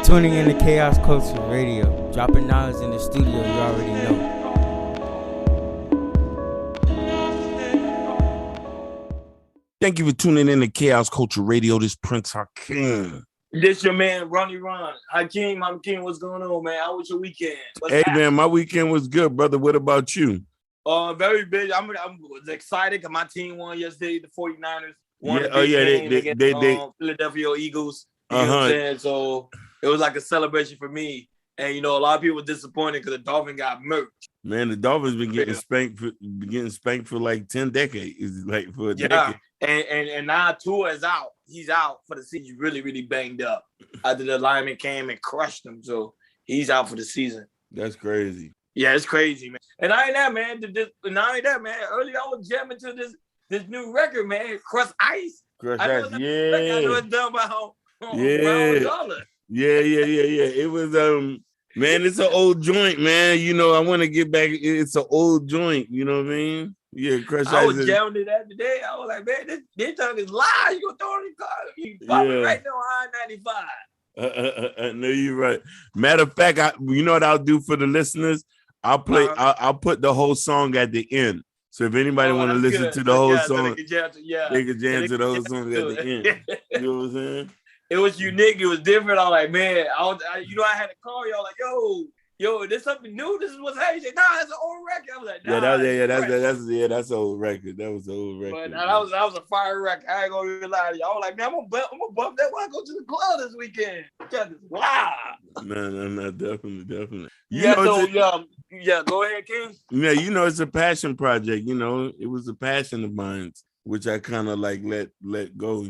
Tuning in to Chaos Culture Radio, dropping knowledge in the studio you already know. Thank you for tuning in to Chaos Culture Radio. This Prince Hakeem. This your man, Ronnie Ron. Hakeem, what's going on, man? How was your weekend? Man, my weekend was good, brother. What about you? Very big. I was excited because my team won yesterday. The 49ers won they Philadelphia Eagles. You know what I'm saying? So it was like a celebration for me. And, a lot of people were disappointed because the Dolphins got murked. Man, the Dolphins been getting spanked for like 10 decades. Like for a decade. And now Tua is out. He's out for the season. He's really, really banged up after the lineman came and crushed him. So he's out for the season. That's crazy. Yeah, it's crazy, man. And not only that, man. Earlier I was jamming to this new record, man. Crush Ice. Crush Ice, yeah. I know it's done by $1. Yeah. It was man, it's an old joint, man. I want to get back. It's an old joint, you know what I mean? Yeah, Crush Ice. I was jamming to that today. I was like, man, this time is live. You gonna throw it in the car? You popping right now on I-95. No, you're right. Matter of fact, you know what I'll do for the listeners? I'll play. I'll put the whole song at the end. So if anybody want to listen to the whole song, they can jam to the whole song at the end. You know what I'm saying? It was unique. It was different. I was like, man, I had to call y'all like, yo, this something new. This is what's happening. He said, nah, it's an old record. I was like, nah, that's an old record. That was an old record. But that was a fire record. I ain't gonna lie to y'all. I was like, man, I'm gonna bump that when I go to the club this weekend. Wow. No, definitely. Go ahead, King. Yeah, it's a passion project. It was a passion of mine, which I kind of like let go.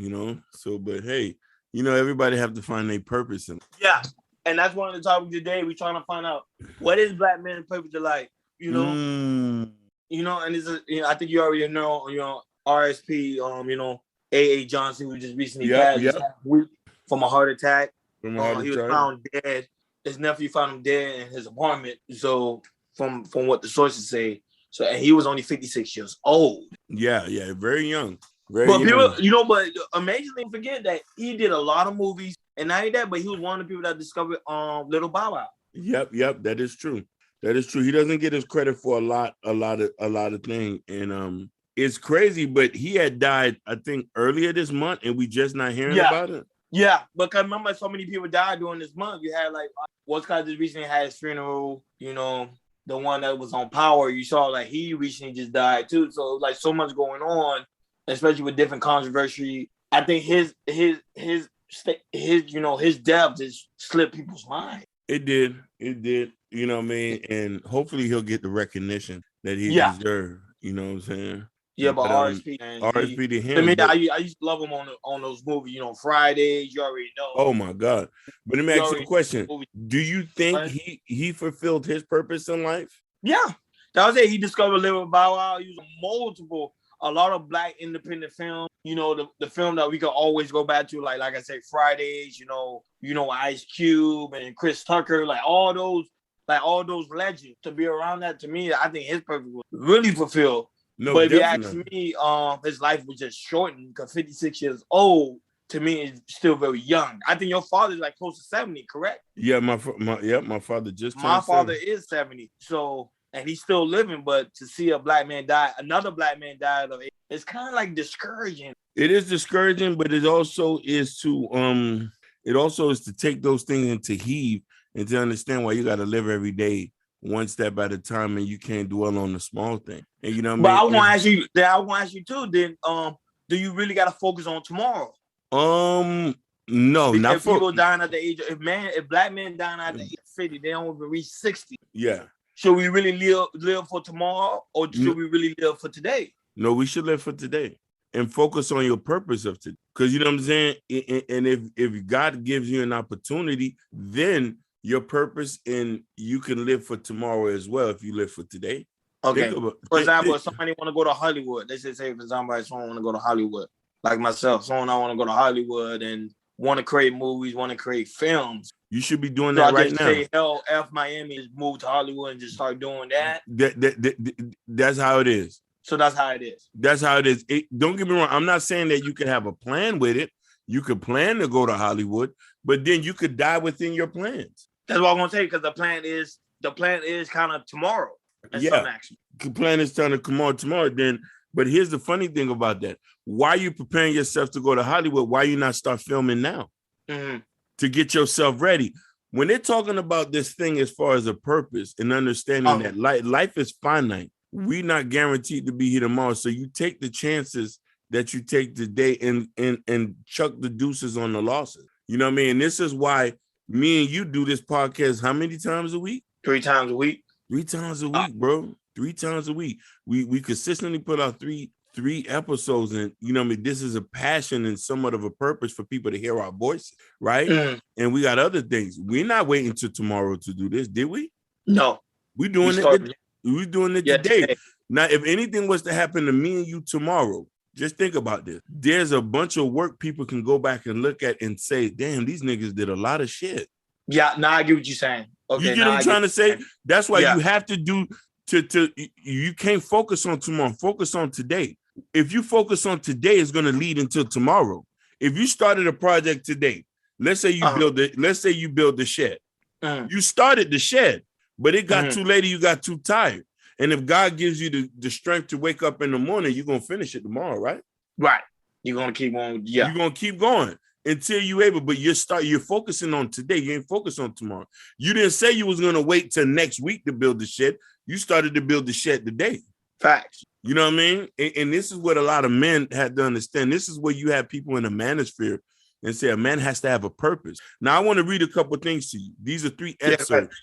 So, but hey. Everybody have to find their purpose in it. Yeah, and that's one of the topics today. We're trying to find out what is black men's purpose in life. And it's I think you already know. RSP. A.A. Johnson, who just recently passed this week from a heart attack. He was found dead. His nephew found him dead in his apartment. So from what the sources say, and he was only 56 years old. Yeah, very young. People, but amazingly forget that he did a lot of movies, and not only that, but he was one of the people that discovered Little Bow Wow. Yep, that is true. He doesn't get his credit for a lot of things, and it's crazy. But he had died, I think, earlier this month, and we just not hearing about it. Yeah, because remember, so many people died during this month. You had What's just recently had his funeral. The one that was on Power, you saw he recently just died too. So so much going on. Especially with different controversy, I think his death just slipped people's mind. It did. You know what I mean? And hopefully he'll get the recognition that he deserves. You know what I'm saying? Yeah, but RSP to him. I mean, I used to love him on those movies. Fridays. You already know. Oh my God! But let me ask you a question: do you think he fulfilled his purpose in life? Yeah, that was it. He discovered Little Bow Wow. He was a lot of black independent film, the film that we can always go back to, like I said, Fridays, Ice Cube and Chris Tucker, all those legends. To be around that, to me, I think his purpose was really fulfilled. No, but if you ask me, his life was just shortened because 56 years old to me is still very young. I think your father's close to 70, correct? Yeah, my father just turned 70. My father is 70, so. And he's still living, but to see another black man die of it, it's kind of discouraging. It is discouraging, but it also is to take those things into heed and to understand why you got to live every day one step at a time, and you can't dwell on the small thing. And But I want to ask you too. Then, do you really got to focus on tomorrow? No, because not for people dying at the age of if black men dying at the age of 50, they don't even reach 60. Yeah. Should we really live for tomorrow, or should we really live for today? No, we should live for today and focus on your purpose of today. Because you know what I'm saying? And if God gives you an opportunity, then your purpose and you can live for tomorrow as well if you live for today. Okay. For example, if somebody want to go to Hollywood, they say for example, someone want to go to Hollywood, like myself, someone I want to go to Hollywood and want to create movies, want to create films. You should be doing that right now. Say, hell, F Miami, just move to Hollywood and just start doing that. That's how it is. So that's how it is. That's how it is. Don't get me wrong. I'm not saying that you can have a plan with it. You could plan to go to Hollywood, but then you could die within your plans. That's what I'm gonna say, because the plan is kind of tomorrow. Yeah, the plan is trying to come on tomorrow. Then, but here's the funny thing about that: why are you preparing yourself to go to Hollywood? Why you not start filming now to get yourself ready? When they're talking about this thing as far as a purpose and understanding that life is finite, we're not guaranteed to be here tomorrow. So you take the chances that you take today and chuck the deuces on the losses. You know what I mean? This is why me and you do this podcast how many times a week? 3 times a week. 3 times a week, bro. 3 times a week. We consistently put out three episodes, and you know what I mean, this is a passion and somewhat of a purpose for people to hear our voices, right? And we got other things. We're not waiting till tomorrow to do this, did we? No. We're doing it. We're doing it today. Now, if anything was to happen to me and you tomorrow, just think about this. There's a bunch of work people can go back and look at and say, damn, these niggas did a lot of shit. Yeah, now I get what you're saying. Okay, you get what I'm trying to say? That's why you have to do you can't focus on tomorrow. Focus on today. If you focus on today, it's going to lead until tomorrow. If you started a project today, let's say you build the shed. You started the shed, but it got too late, you got too tired. And if God gives you the strength to wake up in the morning, you're going to finish it tomorrow, right? Right. You're going to keep on. Yeah. You're going to keep going until you're able, but you're focusing on today. You ain't focused on tomorrow. You didn't say you was going to wait till next week to build the shed. You started to build the shed today. Facts. You know what I mean? And this is what a lot of men had to understand. This is where you have people in the manosphere and say a man has to have a purpose. Now, I want to read a couple of things to you. These are 3 excerpts.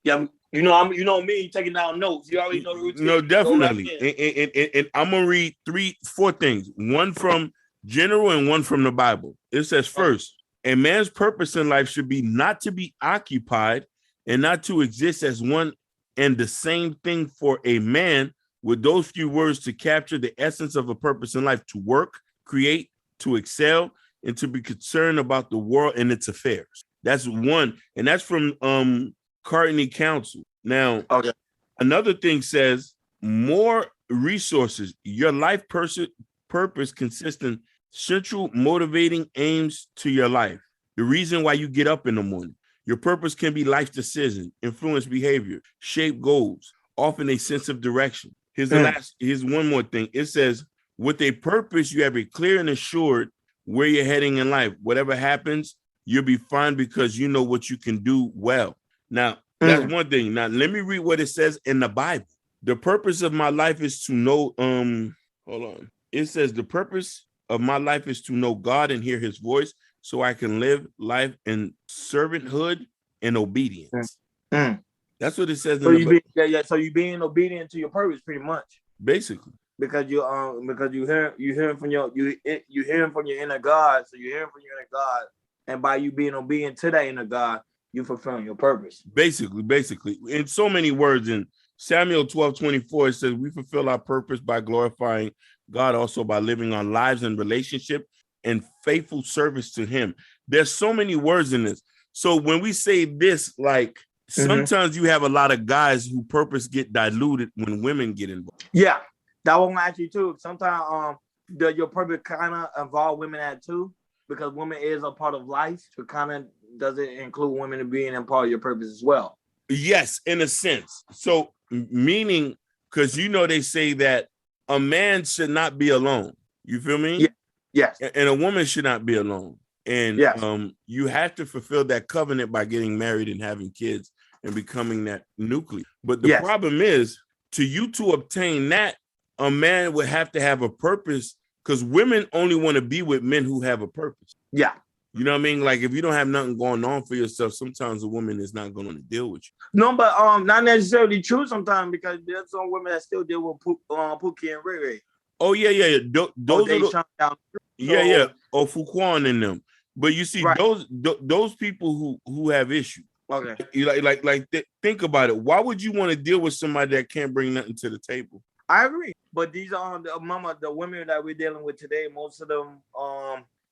You know me taking down notes. You already know the routine. No, definitely. And I'm gonna read 4 things. One from general and one from the Bible. It says, first, a man's purpose in life should be not to be occupied and not to exist as one and the same thing for a man, with those few words to capture the essence of a purpose in life: to work, create, to excel, and to be concerned about the world and its affairs. That's one. And that's from Cartney Council. Now, another thing says more resources. Your life purpose consists in central motivating aims to your life. The reason why you get up in the morning. Your purpose can be life decision, influence behavior, shape goals, often a sense of direction. Here's one more thing. It says, with a purpose, you have a clear and assured where you're heading in life. Whatever happens, you'll be fine because you know what you can do well. Now, that's one thing. Now, let me read what it says in the Bible. The purpose of my life is to know, hold on. It says, the purpose of my life is to know God and hear his voice so I can live life in servanthood and obedience. That's what it says. So you being obedient to your purpose, pretty much. Basically. Because you hearing from your inner God. So you're hearing from your inner God. And by you being obedient to that inner God, you fulfilling your purpose. Basically. In so many words, in Samuel 12:24, it says we fulfill our purpose by glorifying God, also by living our lives in relationship and faithful service to him. There's so many words in this. So when we say this, like sometimes you have a lot of guys who purpose get diluted when women get involved. Yeah, that one actually too. Sometimes your purpose kind of involve women at too, because women is a part of life. So kind of does it include women being a part of your purpose as well? Yes, in a sense. So meaning, because they say that a man should not be alone. You feel me? Yeah. Yes. And a woman should not be alone. And you have to fulfill that covenant by getting married and having kids and becoming that nucleus. But the problem is, to obtain that, a man would have to have a purpose, because women only want to be with men who have a purpose. Yeah. You know what I mean? Like if you don't have nothing going on for yourself, sometimes a woman is not going to deal with you. No, but not necessarily true sometimes, because there's some women that still deal with Pookie and Ray Ray. Oh yeah. Those are or Fuquan and them. But you see, those people who have issues. Okay. Like think about it. Why would you want to deal with somebody that can't bring nothing to the table? I agree. But these are the women that we're dealing with today. Most of them,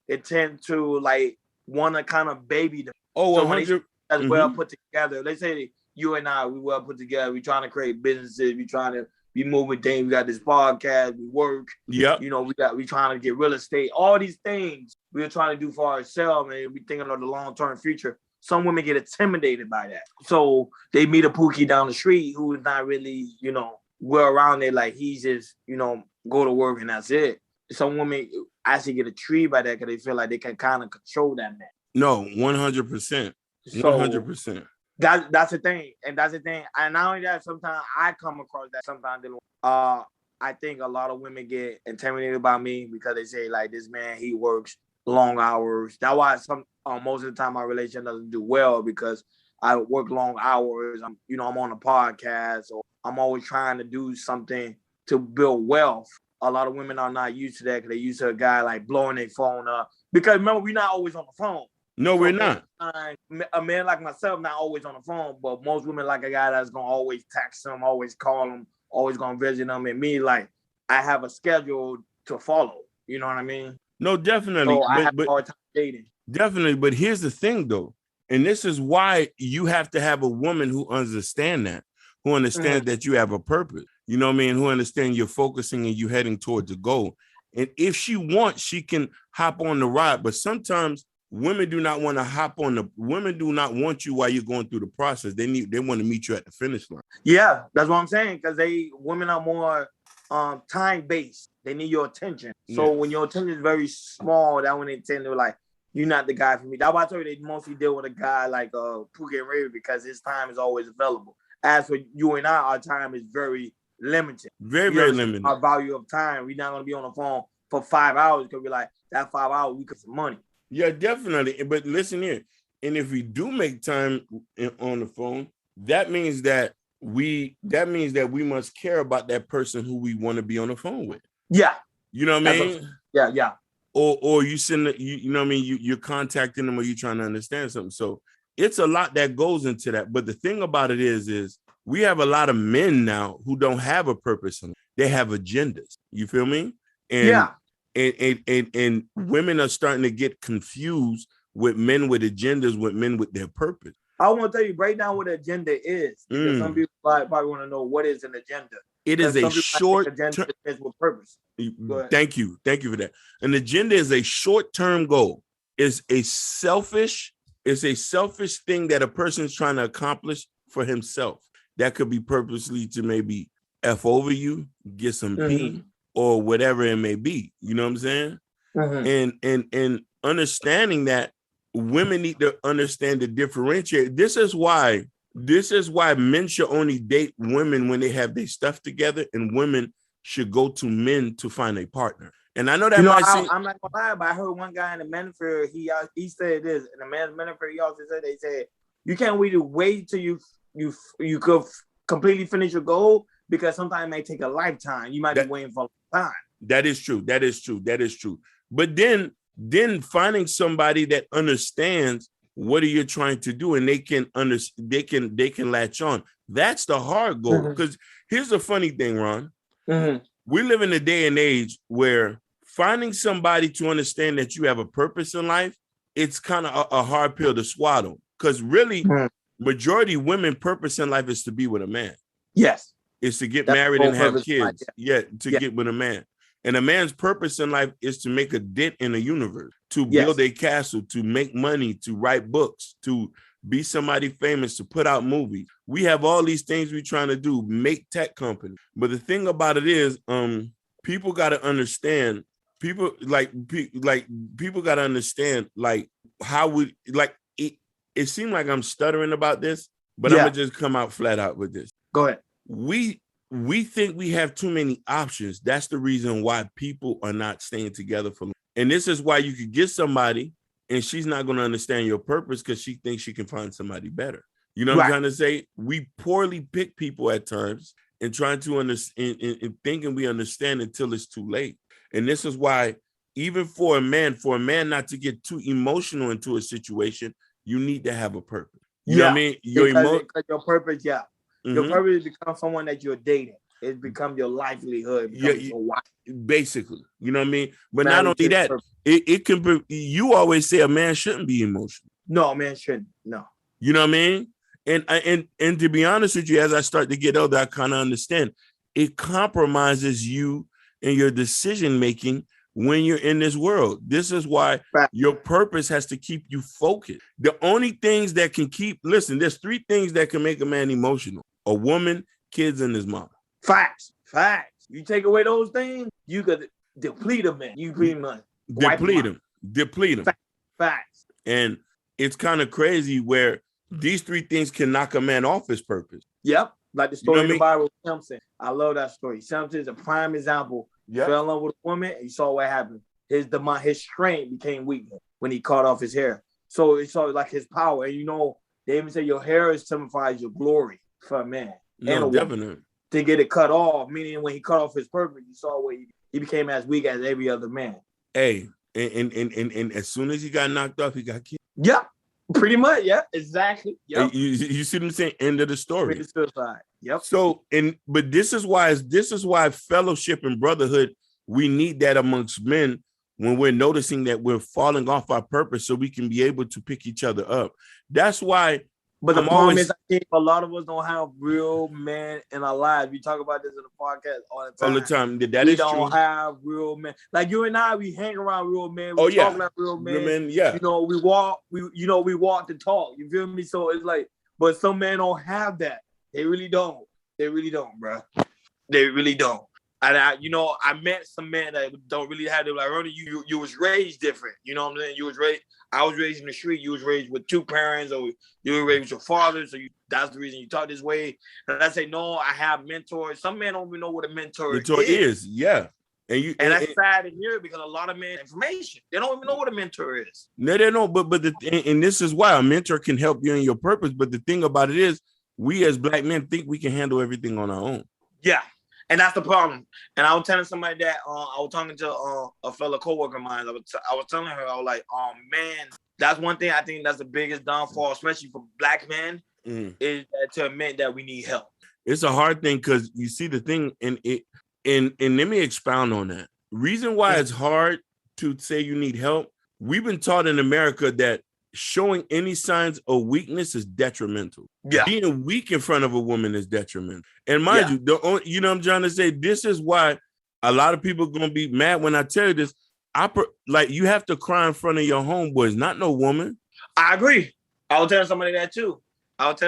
they tend to like want to kind of baby them. Oh, so 100. That's well put together. They say you and I, we well put together. We trying to create businesses. We trying to We moving things. We got this podcast. We work. Yep. You know, we trying to get real estate. All these things we're trying to do for ourselves, and we thinking of the long-term future. Some women get intimidated by that. So they meet a Pookie down the street who is not really, you know, well around there. Like he's just, you know, go to work and that's it. Some women actually get intrigued by that because they feel like they can kind of control that man. No, 100%. 100%. That's the thing. And that's the thing. And not only that, sometimes I come across that sometimes. I think a lot of women get intimidated by me because they say, like, this man, he works long hours. That's why most of the time my relationship doesn't do well because I work long hours. I'm on a podcast, or I'm always trying to do something to build wealth. A lot of women are not used to that because they're used to a guy like blowing their phone up. Because remember, we're not always on the phone. No, we're not. A man like myself, not always on the phone, but most women like a guy that's gonna always text them, always call them, always gonna visit them. And me, like, I have a schedule to follow. You know what I mean? No, definitely. So I have a hard time dating. Definitely. But here's the thing, though. And this is why you have to have a woman who understands that, who understands that you have a purpose. You know what I mean? Who understands you're focusing and you're heading towards a goal. And if she wants, she can hop on the ride. But sometimes women do not want to hop on the. Women do not want you while you're going through the process. They want to meet you at the finish line. Yeah, that's what I'm saying. Because women are more time based. They need your attention. So when your attention is very small, that when they tend to like, you're not the guy for me. That's why I told you they mostly deal with a guy like Pookie and Ray because his time is always available. As for you and I, our time is very limited. Very, very limited. Our value of time. We're not going to be on the phone for 5 hours because we're like, that 5 hours, we get some money. Yeah, definitely. But listen here. And if we do make time on the phone, that means that we must care about that person who we want to be on the phone with. Yeah. You know what I mean? Yeah. Or you send you know what I mean? You're contacting them or you're trying to understand something. So it's a lot that goes into that. But the thing about it is we have a lot of men now who don't have a purpose. They have agendas. You feel me? And and women are starting to get confused with men with agendas, with men with their purpose. I want to tell you, break down what an agenda is. Because some people probably want to know what is an agenda. It is a short agenda is with purpose. Thank you for that. An agenda is a short-term goal. It's a selfish thing that a person is trying to accomplish for himself. That could be purposely to maybe F over you, get some P, or whatever it may be. You know what I'm saying? And understanding that women need to understand the differentiate. This is why men should only date women when they have their stuff together, and women should go to men to find a partner. And I know that I'm not gonna lie, but I heard one guy in the Manafort, he said this, and the man Manafort, he also said, they said, you can't really wait till you could completely finish your goal, because sometimes it may take a lifetime. You might be waiting for a time. That is true. But then finding somebody that understands what are you trying to do, and they can latch on. That's the hard goal. Because here's the funny thing, Ron. We live in a day and age where finding somebody to understand that you have a purpose in life, it's kind of a hard pill to swallow. Because really, majority women purpose in life is to be with a man. Yes. It's to get married and have kids. Get with a man. And a man's purpose in life is to make a dent in the universe, to build a castle, to make money, to write books, to be somebody famous, to put out movies. We have all these things we're trying to do, make tech companies. But the thing about it is, people got to understand, people got to understand, like, how we, like, it seemed like I'm stuttering about this, but I'm going to just come out flat out with this. Go ahead. We think we have too many options. That's the reason why people are not staying together for long. And this is why you could get somebody and she's not going to understand your purpose because she thinks she can find somebody better. You know what I'm trying to say? We poorly pick people at times and trying to understand and thinking we understand until it's too late. And this is why even for a man not to get too emotional into a situation, you need to have a purpose. You know what I mean? Because your purpose, your purpose becomes someone that you're dating. It becomes your livelihood. Your wife. Basically, you know what I mean? But not only that, it can be, you always say a man shouldn't be emotional. No, a man shouldn't. No. You know what I mean? And to be honest with you, as I start to get older, I kind of understand. it compromises you and your decision making when you're in this world. This is why your purpose has to keep you focused. The only things that can there's 3 things that can make a man emotional: a woman, kids, and his mom. Facts. You take away those things, you could deplete a man. You pretty much deplete him. Facts. And it's kind of crazy where these 3 things can knock a man off his purpose. Yep. Like the story in the Bible, Samson. I love that story. Samson is a prime example. Yep. Fell in love with a woman, and you saw what happened. His strength became weakness when he cut off his hair. So it's sort of like his power. And they even say your hair signifies your glory for a man. No, definitely. To get it cut off, meaning when he cut off his purpose, you saw what he became as weak as every other man. Hey, and as soon as he got knocked off, he got killed. Yep. Pretty much, yeah, exactly. Yep. You see what I'm saying? End of the story. Suicide. Yep. So, but this is why fellowship and brotherhood, we need that amongst men when we're noticing that we're falling off our purpose, so we can be able to pick each other up. That's why. But the problem is, I think a lot of us don't have real men in our lives. We talk about this in the podcast all the time. That is true. We don't have real men. Like you and I, we hang around real men. We talk like real men. Yeah. We walk. We walk to talk. You feel me? So it's like, but some men don't have that. They really don't. Bro. They really don't. And I met some men that don't really have it. Like, Ronnie, you was raised different. You know what I'm saying? I was raised in the street. You was raised with 2 parents, or you were raised with your father. So that's the reason you talk this way. And I say, no, I have mentors. Some men don't even know what a mentor is. Yeah. And that's sad to hear, because a lot of men information. They don't even know what a mentor is. No, they don't. But and this is why a mentor can help you in your purpose. But the thing about it is, we as Black men think we can handle everything on our own. Yeah. And that's the problem. And I was telling somebody that I was talking to a fellow coworker of mine. I was telling her, I was like, man, that's one thing I think that's the biggest downfall, especially for Black men, is to admit that we need help. It's a hard thing, because you see the thing, and let me expound on that. Reason why it's hard to say you need help. We've been taught in America that showing any signs of weakness is detrimental. Yeah. Being weak in front of a woman is detrimental. And mind you, you know what I'm trying to say? This is why a lot of people are going to be mad when I tell you this. You have to cry in front of your homeboys, not no woman. I agree. I was telling somebody that too. I was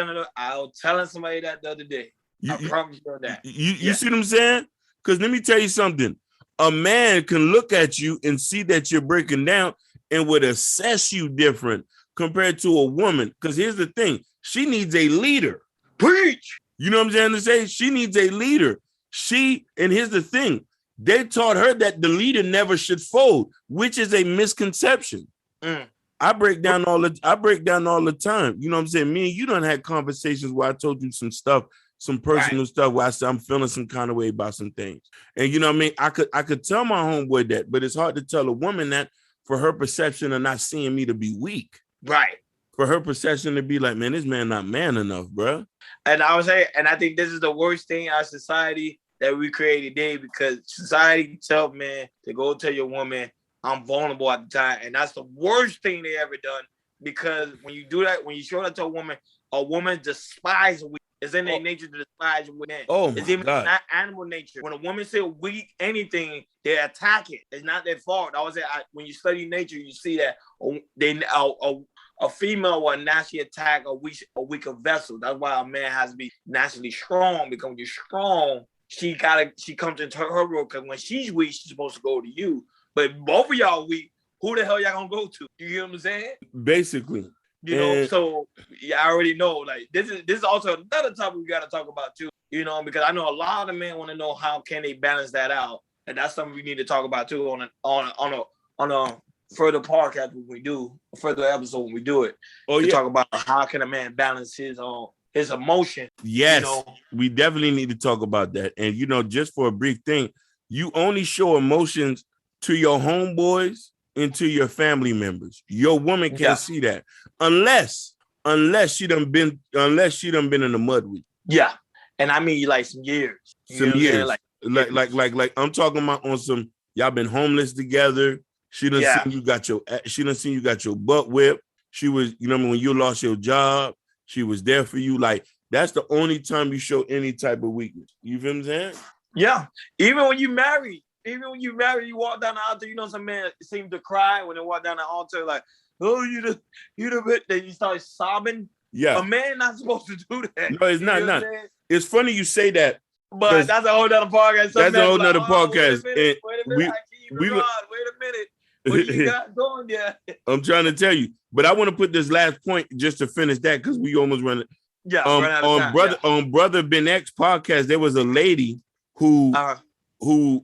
telling somebody that the other day. I promise you that. You see what I'm saying? Because let me tell you something. A man can look at you and see that you're breaking down and would assess you different compared to a woman. Because here's the thing. She needs a leader. Preach. You know what I'm trying to say? She needs a leader. And here's the thing. They taught her that the leader never should fold, which is a misconception. I break down all the time. You know what I'm saying? Me and you done had conversations where I told you some stuff, some personal stuff where I said I'm feeling some kind of way about some things. And you know what I mean? I could tell my homeboy that, but it's hard to tell a woman that for her perception of not seeing me to be weak. Right. For her perception to be like, man, this man not man enough, bro. And I was saying, and I think this is the worst thing our society that we created today, because society tells men to go tell your woman, I'm vulnerable at the time. And that's the worst thing they ever done, because when you do that, when you show that to a woman despises weak. It's in their nature to despise women. It's even not animal nature. When a woman says weak anything, they attack it. It's not their fault. I was saying, when you study nature, you see that a female will naturally attack a weaker vessel. That's why a man has to be naturally strong, because when you're strong, she comes into her role, because when she's weak, she's supposed to go to you. But both of y'all weak, who the hell y'all gonna go to? You hear what I'm saying? Basically. You know, so yeah, I already know. Like this is also another topic we got to talk about too. You know, because I know a lot of men want to know how can they balance that out, and that's something we need to talk about too on a further podcast when we do a further episode when we do it. Talk about how can a man balance his emotion. Yes, we definitely need to talk about that. And you know, just for a brief thing, you only show emotions to your homeboys and to your family members. Your woman can't see that unless she done been in the mud with you. Yeah, and I mean like some years. Like I'm talking about on some. Y'all been homeless together. She done seen you got your butt whipped. She was, you know, when you lost your job, she was there for you. Like that's the only time you show any type of weakness. You feel what I'm saying? Yeah. Even when you married, you walk down the altar, you know, some men seem to cry when they walk down the altar, like, oh, you the bit, then you start sobbing. Yeah. A man not supposed to do that. No, it's not. It's funny you say that. But that's a whole nother podcast. That's a whole nother podcast. Wait a minute. Wait a minute. What you got going there? I'm trying to tell you. But I want to put this last point just to finish that because we almost run it. Yeah, on Brother Ben X podcast, there was a lady who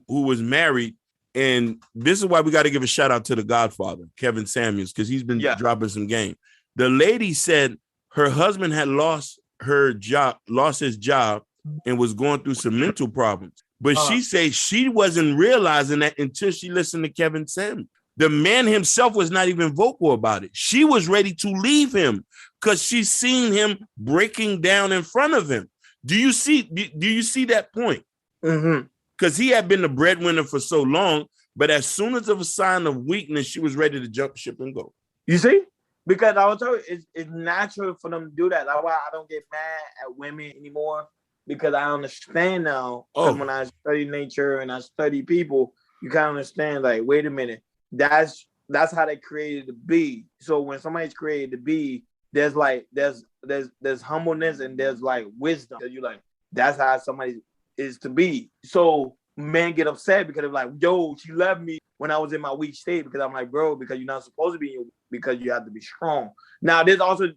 was married, and this is why we got to give a shout out to the Godfather, Kevin Samuels, because he's been dropping some game. The lady said her husband had lost his job, and was going through some mental problems. But she said she wasn't realizing that until she listened to Kevin Samuels. The man himself was not even vocal about it. She was ready to leave him because she's seen him breaking down in front of him. Do you see that point? Mm-hmm. Because he had been the breadwinner for so long, but as soon as of a sign of weakness, she was ready to jump ship and go. You see? Because I was told it's natural for them to do that. That's why I don't get mad at women anymore. Because I understand now, when I study nature and I study people, you kind of understand, like, wait a minute, that's how they created the bee. So when somebody's created the bee, there's humbleness and there's like wisdom. You like, that's how somebody is to be. So men get upset because they're like, yo, she left me when I was in my weak state, because I'm like, bro, because you're not supposed to be because you have to be strong. Now this also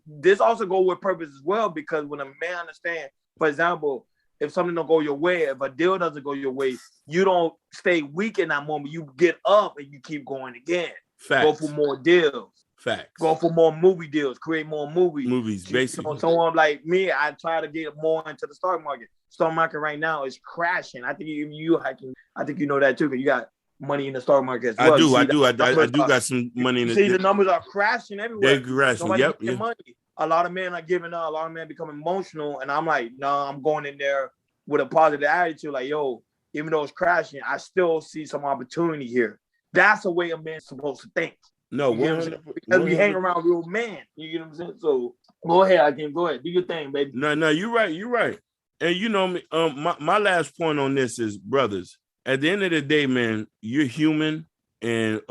go with purpose as well, because when a man understands. For example, if something don't go your way, if a deal doesn't go your way, you don't stay weak in that moment. You get up and you keep going again. Facts. Go for more deals. Facts. Go for more movie deals. Create more movies. Movies, basically. Someone like me, I try to get more into the stock market. Stock market right now is crashing. I think I think you know that too, because you got money in the stock market as well. I do got some money in the numbers are crashing everywhere. They're crashing. Yep. Money. A lot of men are giving up. A lot of men become emotional. And I'm like, no, I'm going in there with a positive attitude. Like, yo, even though it's crashing, I still see some opportunity here. That's the way a man's supposed to think. No, because we hang around real men. You get what I'm saying? So go ahead, Hakeem. Go ahead. Do your thing, baby. No, you're right. And you know me, my last point on this is, brothers, at the end of the day, man, you're human. And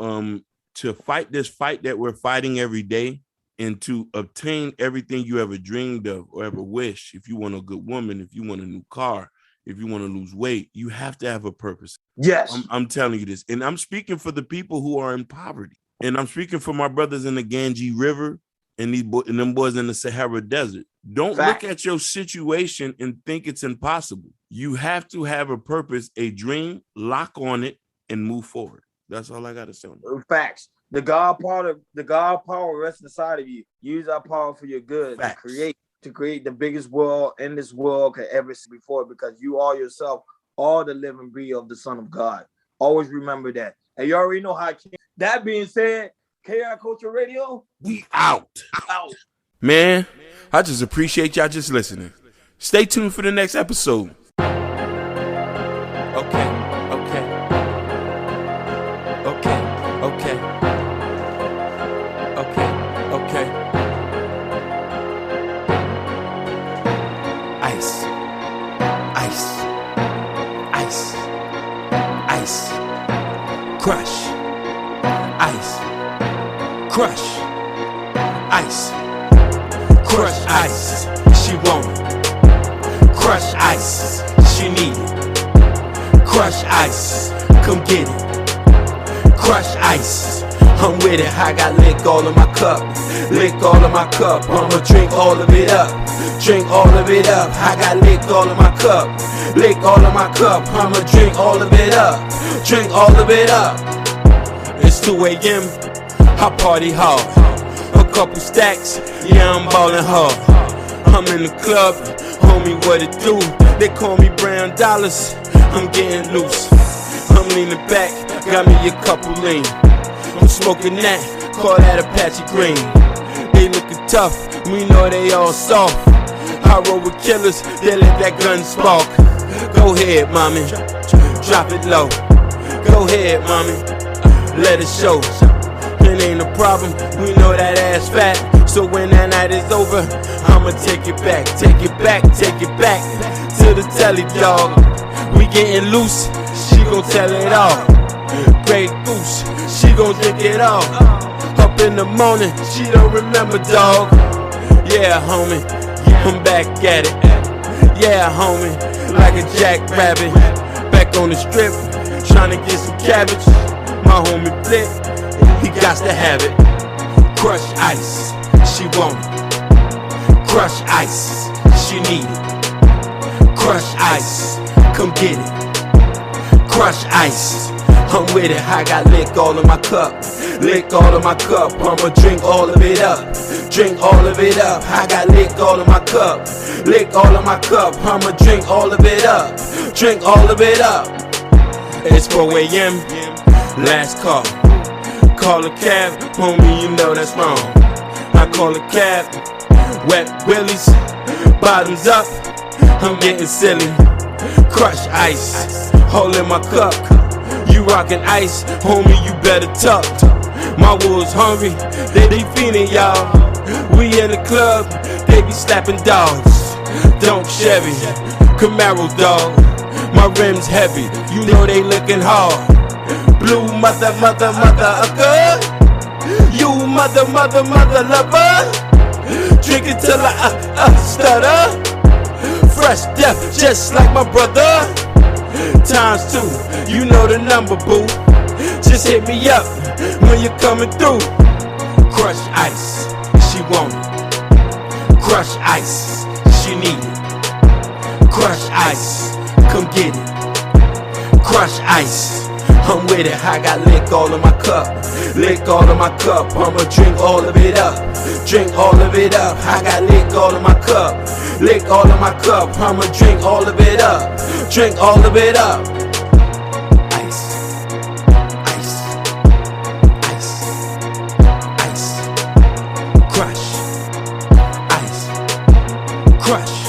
to fight this fight that we're fighting every day, and to obtain everything you ever dreamed of or ever wish, if you want a good woman, if you want a new car, if you want to lose weight, you have to have a purpose. Yes. I'm telling you this. And I'm speaking for the people who are in poverty. And I'm speaking for my brothers in the Ganges River and them boys in the Sahara Desert. Don't look at your situation and think it's impossible. You have to have a purpose, a dream, lock on it, and move forward. That's all I got to say on that. Facts. The God power rests inside of you. Use that power for your good. Facts. To create the biggest world in this world could ever see before, because you are yourself, all the living breed of the Son of God. Always remember that. And you already know how. That being said, KR Culture Radio, we out. Man, I just appreciate y'all just listening. Stay tuned for the next episode. Okay. Ice. Crush. Ice. Crush. Ice. Crush ice. She want it. Crush ice. She need it. Crush ice. Come get it. Crush ice. I'm with it. I got lick all of my cup. Lick all of my cup. I'ma drink all of it up. Drink all of it up. I got lick all of my cup. Lick all of my cup. I'ma drink all of it up. Drink all of it up. It's 2 a.m. I party hard. A couple stacks. Yeah, I'm ballin' hard. I'm in the club. Homie, what it do? They call me Brown Dollars. I'm getting loose. I'm leaning back. Got me a couple lean. I'm smoking that. Call that Apache Green. They looking tough. We know they all soft. I roll with killers. They let that gun spark. Go ahead, mommy. Drop it low. Go ahead, mommy. Let it show. It ain't a problem. We know that ass fat. So when that night is over, I'ma take it back. Take it back. Take it back to the telly, dog. We getting loose, she gon' tell it all. Grey Goose, she gon' drink it all. Up in the morning, she don't remember, dog. Yeah, homie, I'm back at it. Yeah, homie, like a jackrabbit. Back on the strip, tryna get some cabbage. My homie Flip, he got to have it. Crush ice, she want it. Crush ice, she need it. Crush ice, come get it. Crush ice, I'm with it. I got lick all of my cup. Lick all of my cup, I'ma drink all of it up. Drink all of it up. I got lick all of my cup. Lick all of my cup, I'ma drink all of it up. Drink all of it up. It's 4 a.m. Last call. Call a cab, homie, you know that's wrong. I call a cab. Wet willies, bottoms up. I'm getting silly. Crush ice, holding my cup. You rockin' ice, homie, you better tuck. My wolves hungry, they be feeding y'all. We in the club, they be slapping dogs. Don't Chevy, Camaro dog. My rims heavy, you know they looking hard. Blue mother, you mother lover. Drink it till I stutter. Fresh death, just like my brother. ×2, you know the number, boo. Just hit me up when you're coming through. Crush ice, she want it. Crush ice, she need it. Crush ice, come get it. Crush ice, I'm with it. I got lick all of my cup. Lick all of my cup, I'ma drink all of it up. Drink all of it up. I got lick all of my cup. Lick all of my cup, I'ma drink all of it up. Drink all of it up. Ice, ice, ice, ice. Crush, ice, crush.